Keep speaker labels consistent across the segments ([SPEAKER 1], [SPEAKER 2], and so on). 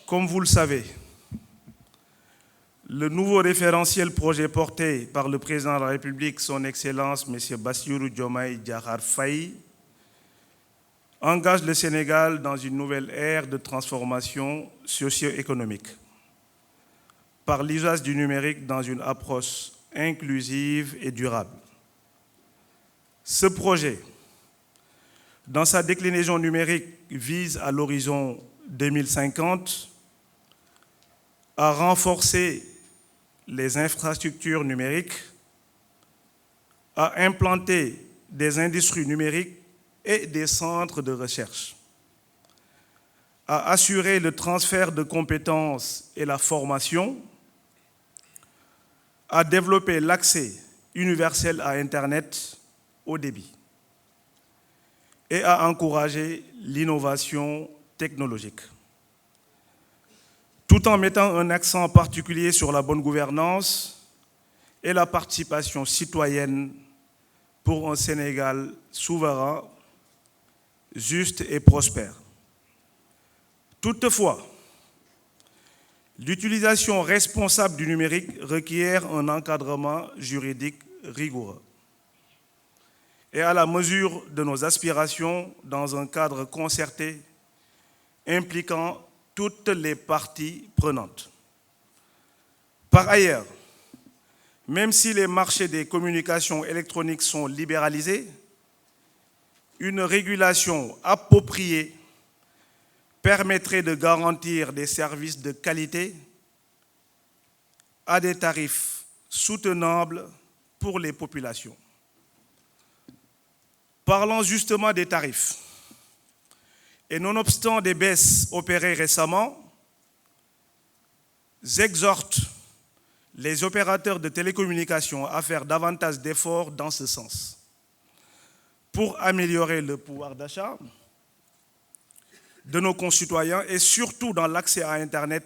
[SPEAKER 1] Comme vous le savez, le nouveau référentiel projet porté par le président de la République, son Excellence M. Bassirou Diomaye Diakhar Faye, engage le Sénégal dans une nouvelle ère de transformation socio-économique par l'usage du numérique dans une approche inclusive et durable. Ce projet, dans sa déclinaison numérique, vise à l'horizon 2050 à renforcer les infrastructures numériques, à implanter des industries numériques et des centres de recherche, à assurer le transfert de compétences et la formation, à développer l'accès universel à Internet haut débit et à encourager l'innovation technologique, tout en mettant un accent particulier sur la bonne gouvernance et la participation citoyenne pour un Sénégal souverain, juste et prospère. Toutefois, l'utilisation responsable du numérique requiert un encadrement juridique rigoureux et à la mesure de nos aspirations dans un cadre concerté impliquant toutes les parties prenantes. Par ailleurs, même si les marchés des communications électroniques sont libéralisés, une régulation appropriée permettrait de garantir des services de qualité à des tarifs soutenables pour les populations. Parlons justement des tarifs. Et nonobstant des baisses opérées récemment, j'exhorte les opérateurs de télécommunications à faire davantage d'efforts dans ce sens pour améliorer le pouvoir d'achat de nos concitoyens et surtout dans l'accès à Internet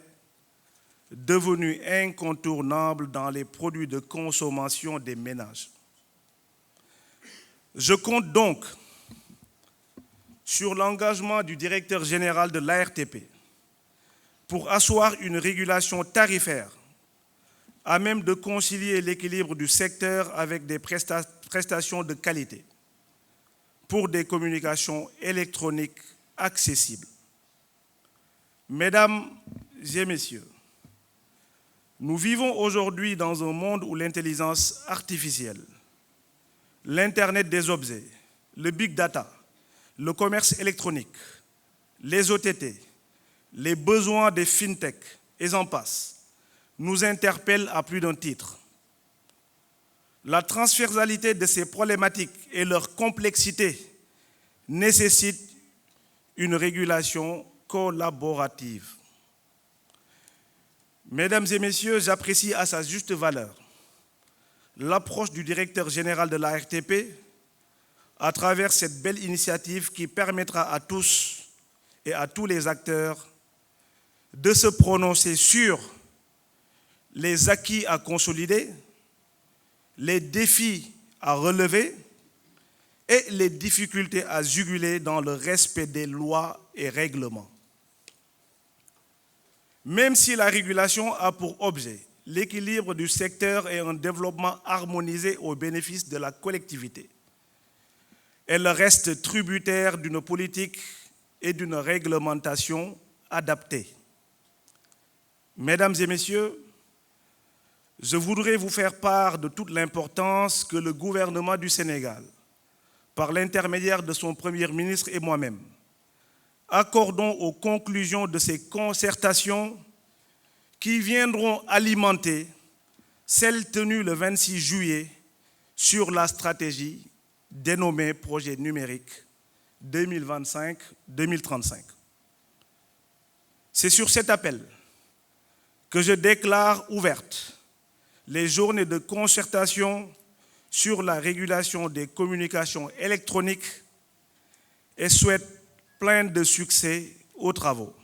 [SPEAKER 1] devenu incontournable dans les produits de consommation des ménages. Je compte donc sur l'engagement du directeur général de l'ARTP pour asseoir une régulation tarifaire à même de concilier l'équilibre du secteur avec des prestations de qualité pour des communications électroniques accessibles. Mesdames et messieurs, nous vivons aujourd'hui dans un monde où l'intelligence artificielle, l'Internet des objets, le big data, le commerce électronique, les OTT, les besoins des fintech et j'en passe, nous interpellent à plus d'un titre. La transversalité de ces problématiques et leur complexité nécessitent une régulation collaborative. Mesdames et messieurs, j'apprécie à sa juste valeur l'approche du directeur général de l'ARTP à travers cette belle initiative qui permettra à tous et à tous les acteurs de se prononcer sur les acquis à consolider, les défis à relever et les difficultés à juguler dans le respect des lois et règlements. Même si la régulation a pour objet l'équilibre du secteur et un développement harmonisé au bénéfice de la collectivité, elle reste tributaire d'une politique et d'une réglementation adaptée. Mesdames et messieurs, je voudrais vous faire part de toute l'importance que le gouvernement du Sénégal, par l'intermédiaire de son Premier ministre et moi-même, accordons aux conclusions de ces concertations qui viendront alimenter celle tenue le 26 juillet sur la stratégie dénommée Projet numérique 2025-2035. C'est sur cet appel que je déclare ouvertes les journées de concertation sur la régulation des communications électroniques et souhaite plein de succès aux travaux.